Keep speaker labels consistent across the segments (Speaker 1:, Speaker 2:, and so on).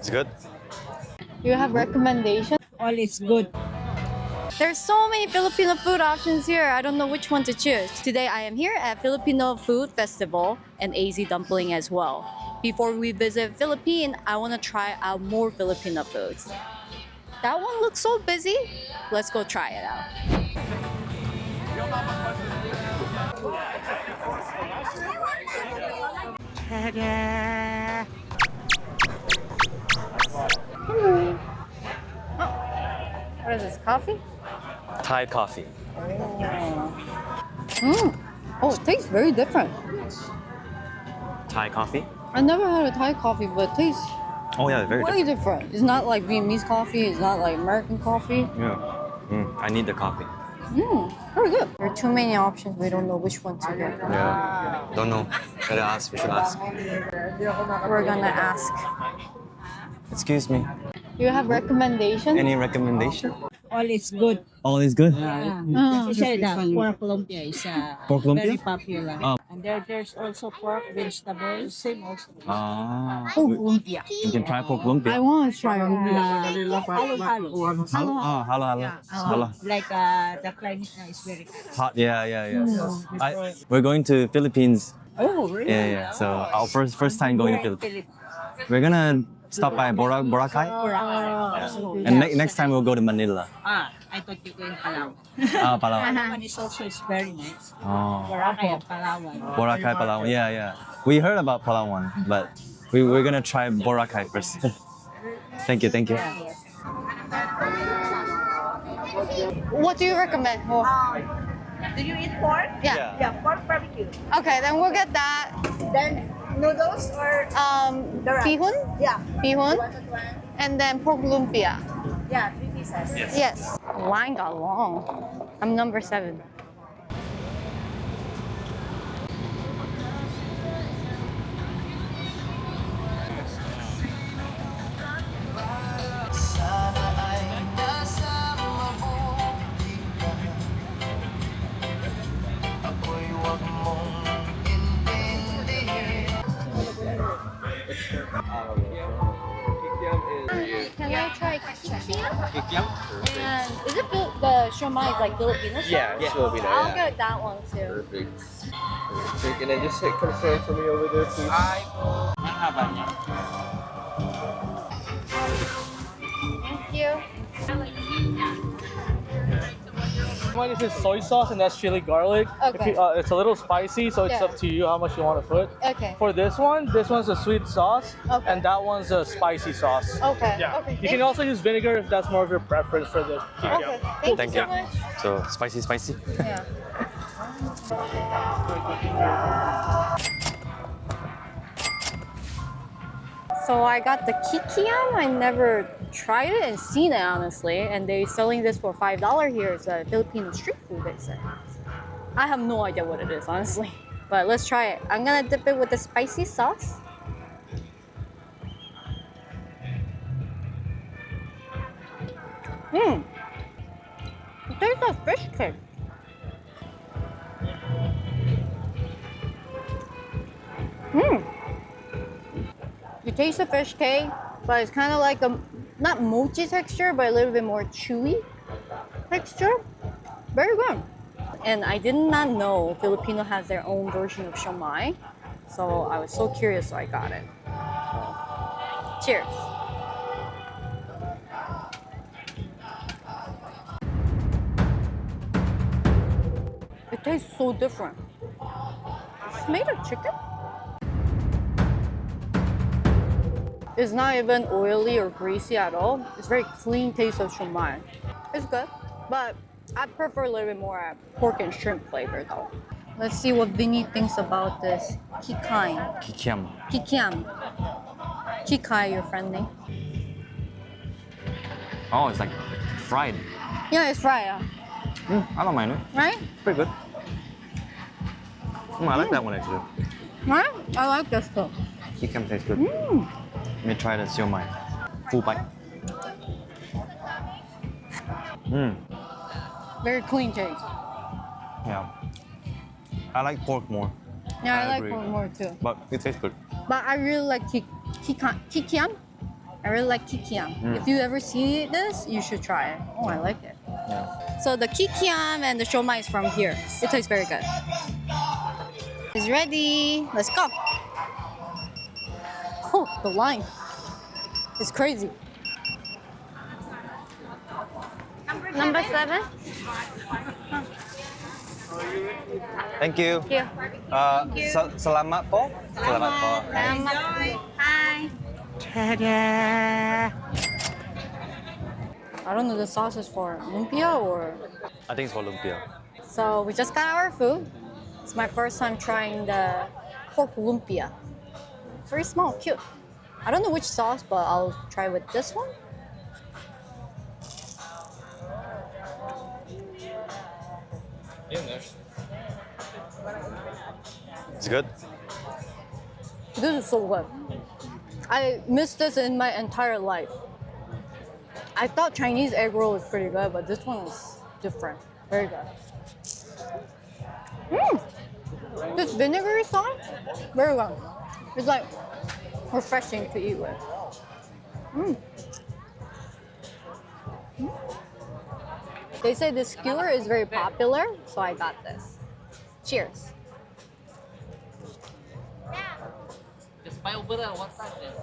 Speaker 1: It's good.
Speaker 2: You have recommendations?
Speaker 3: All is good.
Speaker 2: There's so many Filipino food options here. I don't know which one to choose. Today I am here at Filipino Food Festival and AZ Dumpling as well. Before we visit Philippines, I want to try out more Filipino foods. That one looks so busy. Let's go try it out. Hello. What is this, coffee?
Speaker 1: Thai coffee.
Speaker 2: Oh, it tastes very different.
Speaker 1: Thai coffee?
Speaker 2: I never had a Thai coffee, but it tastes
Speaker 1: Oh yeah, very
Speaker 2: way
Speaker 1: different.
Speaker 2: different. It's not like Vietnamese coffee. It's not like American coffee.
Speaker 1: Yeah. I need the coffee.
Speaker 2: Very good. There are too many options. We don't know which one to get.
Speaker 1: Yeah. Don't know. Gotta ask. We should ask.
Speaker 2: We're gonna ask.
Speaker 1: Excuse me.
Speaker 2: You have recommendations?
Speaker 1: Any recommendation?
Speaker 3: All is good.
Speaker 1: All is good.
Speaker 3: Especially the pork lumpia is
Speaker 1: Pork lumpia?
Speaker 3: very popular.
Speaker 1: Oh.
Speaker 3: And there's also pork vegetables, same also.
Speaker 1: We
Speaker 3: Lumpia.
Speaker 1: can try pork
Speaker 2: I
Speaker 1: lumpia.
Speaker 2: want to try it.
Speaker 3: Halo-halo.
Speaker 1: Hello.
Speaker 3: Like the climate now is very
Speaker 1: Hot. Yeah. We're going to Philippines.
Speaker 3: Oh, really?
Speaker 1: Yeah. So our first time going to Philippines. We're gonna stop by Boracay. And next time we'll go to Manila.
Speaker 3: I thought you were in Palawan.
Speaker 1: Palawan.
Speaker 3: Palawan is also very nice.
Speaker 1: Oh.
Speaker 3: Boracay and Palawan.
Speaker 1: Boracay, Palawan. Yeah. We heard about Palawan, but we're gonna try Boracay first. Thank you.
Speaker 2: What do you recommend?
Speaker 3: Do you eat pork?
Speaker 2: Yeah.
Speaker 3: Yeah, pork barbecue.
Speaker 2: Okay, then we'll get that.
Speaker 3: Then noodles or
Speaker 2: Beehoon?
Speaker 3: yeah,
Speaker 2: Beehoon. And then pork lumpia.
Speaker 3: yeah, 3 pieces.
Speaker 2: Yes. Line got long. I'm number 7. Can I try kikiam? And is it the siomai is like Filipino style?
Speaker 4: Yeah, it's Filipino.
Speaker 2: I'll
Speaker 4: Yeah.
Speaker 2: get that one too.
Speaker 4: Perfect. Perfect. And then just hit confirm for me over there, please.
Speaker 2: Thank you.
Speaker 5: Mine is this soy sauce and that's chili garlic.
Speaker 2: Okay.
Speaker 5: It's a little spicy, so it's
Speaker 2: Yeah.
Speaker 5: up to you how much you want to put.
Speaker 2: Okay.
Speaker 5: For this one's a sweet sauce,
Speaker 2: Okay.
Speaker 5: and that one's a spicy sauce.
Speaker 2: Okay.
Speaker 5: Yeah.
Speaker 2: Okay.
Speaker 5: You can also use vinegar if that's more of your preference for this.
Speaker 2: Okay. Thank
Speaker 1: Thank
Speaker 2: you
Speaker 1: you.
Speaker 2: so much.
Speaker 1: So spicy.
Speaker 2: Yeah. So I got the kikiam. I never tried it and seen it honestly, and they're selling this for $5 here. It's a Filipino street food, they said. I have no idea what it is honestly, but let's try it. I'm gonna dip it with the spicy sauce. It tastes like fish cake. You taste the fish cake, but it's kind of like a, not mochi texture, but a little bit more chewy texture. Very good. And I did not know Filipino has their own version of siomai. So I was so curious, so I got it. Cheers. It tastes so different. It's made of chicken. It's not even oily or greasy at all. It's very clean taste of siomai. It's good, but I prefer a little bit more pork and shrimp flavor though. Let's see what Vinny thinks about this kikiam.
Speaker 1: Kikiam.
Speaker 2: Kikai, your friend name.
Speaker 1: Oh, it's like fried.
Speaker 2: Yeah, it's fried,
Speaker 1: I don't mind it.
Speaker 2: right?
Speaker 1: Pretty good. I like that one actually.
Speaker 2: Right? I like this too.
Speaker 1: Kikiam tastes good. Let me try the siomai. Full bite.
Speaker 2: Very clean taste.
Speaker 1: Yeah. I like pork more.
Speaker 2: Yeah, I
Speaker 1: I
Speaker 2: like
Speaker 1: agree.
Speaker 2: pork more too.
Speaker 1: But it tastes good.
Speaker 2: But I really like kikiam. I really like kikiam. If you ever see this, you should try it. Oh, I like it.
Speaker 1: Yeah.
Speaker 2: So the kikiam and the siomai is from here. It tastes very good. It's ready. Let's go. Oh, the line is crazy. Number 7.
Speaker 1: Thank you.
Speaker 2: Thank you.
Speaker 1: Selamat po. Selamat po.
Speaker 2: Hi. I don't know, the sauce is for lumpia or...
Speaker 1: I think it's for lumpia.
Speaker 2: So we just got our food. It's my first time trying the pork lumpia. Very small, cute. I don't know which sauce, but I'll try with this one.
Speaker 1: It's good.
Speaker 2: This is so good. I missed this in my entire life. I thought Chinese egg roll was pretty good, but this one is different. Very good. This vinegary sauce, very good. It's like refreshing to eat with. They say the skewer is very popular, so I got this. Cheers.
Speaker 5: Just buy over there one time then.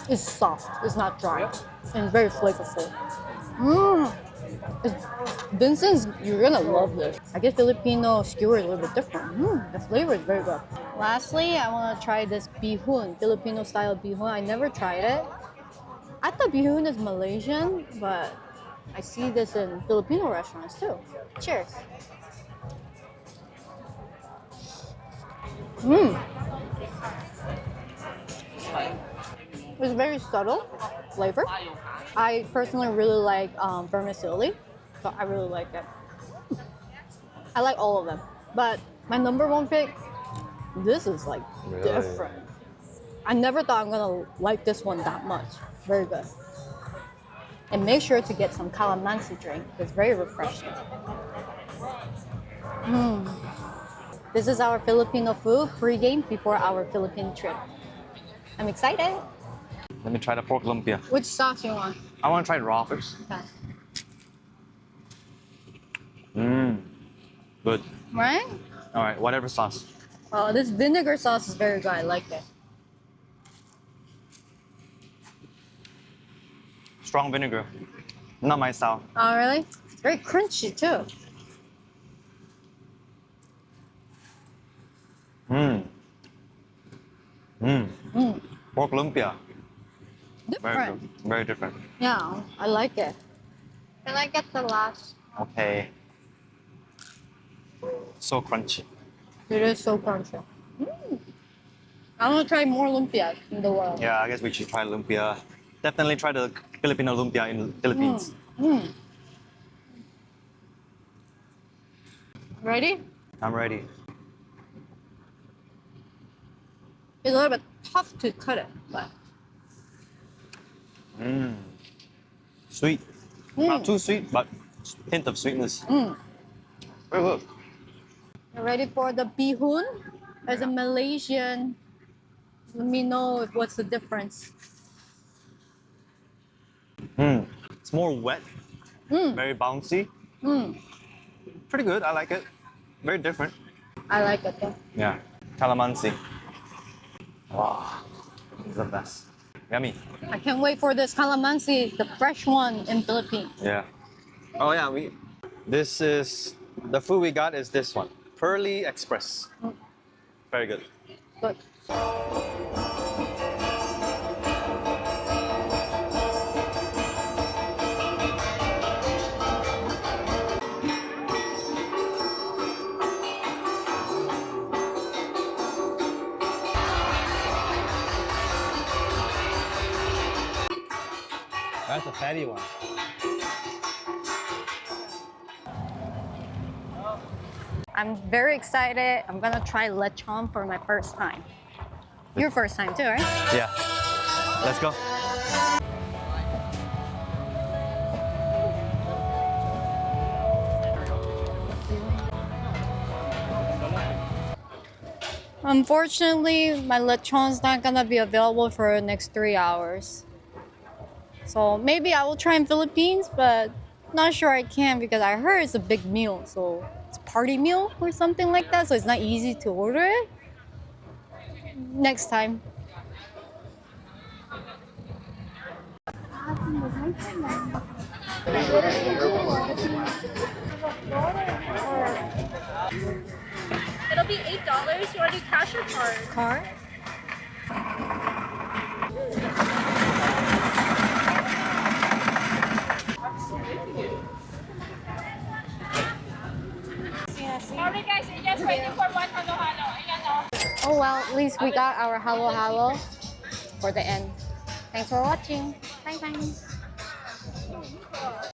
Speaker 2: It's soft, it's not dry, and it's very flavorful. Vincent's, you're gonna love this. I guess Filipino skewer is a little bit different. The flavor is very good. Lastly, I want to try this beehoon, Filipino-style beehoon. I never tried it. I thought beehoon is Malaysian, but I see this in Filipino restaurants too. Cheers. It's very subtle flavor. I personally really like vermicelli, so I really like it. I like all of them, but my number one pick, this is like different. I never thought I'm gonna like this one that much. Very good. And make sure to get some Calamansi drink. It's very refreshing. This is our Filipino food pregame before our Philippine trip. I'm excited.
Speaker 1: Let me try the pork lumpia.
Speaker 2: Which sauce you want?
Speaker 1: I want to try it raw first.
Speaker 2: Okay.
Speaker 1: Good.
Speaker 2: Right?
Speaker 1: All right, whatever sauce.
Speaker 2: Oh, this vinegar sauce is very good. I like it.
Speaker 1: Strong vinegar. Not my style.
Speaker 2: Oh, really? It's very crunchy too.
Speaker 1: Pork lumpia. Very
Speaker 2: Different.
Speaker 1: good. Very different.
Speaker 2: Yeah, I like it. Can I get the last?
Speaker 1: Okay. So crunchy.
Speaker 2: It is so crunchy. I want to try more lumpia in the world.
Speaker 1: Yeah, I guess we should try lumpia. Definitely try the Filipino lumpia in the Philippines.
Speaker 2: Ready?
Speaker 1: I'm ready.
Speaker 2: It's a little bit tough to cut it, but
Speaker 1: Sweet. Not too sweet, but hint of sweetness. Very good.
Speaker 2: you ready for the beehoon? As a Malaysian, let me know what's the difference.
Speaker 1: It's more wet. Very bouncy. Pretty good. I like it. Very different.
Speaker 2: I like it though.
Speaker 1: Yeah. Calamansi. Wow. It's the best. Yummy.
Speaker 2: I can't wait for this calamansi, the fresh one in Philippines.
Speaker 1: Yeah. Oh yeah. This is the food we got. Is this one? Pearly Express. Very good.
Speaker 2: Good.
Speaker 1: That's a fatty one.
Speaker 2: I'm very excited. I'm gonna try lechon for my first time. Your first time too, right?
Speaker 1: Yeah. Let's go.
Speaker 2: Unfortunately, my lechon's not gonna be available for the next 3 hours. So maybe I will try in Philippines, but not sure I can because I heard it's a big meal. So it's a party meal or something like that. So it's not easy to order it. Next time.
Speaker 3: It'll be $8. You want to do cash or card?
Speaker 2: Card?
Speaker 3: Sorry guys, we're just waiting for one halo-halo. Ayan o.
Speaker 2: Oh well, at least we got our halo halo for the end. Thanks for watching. Bye bye.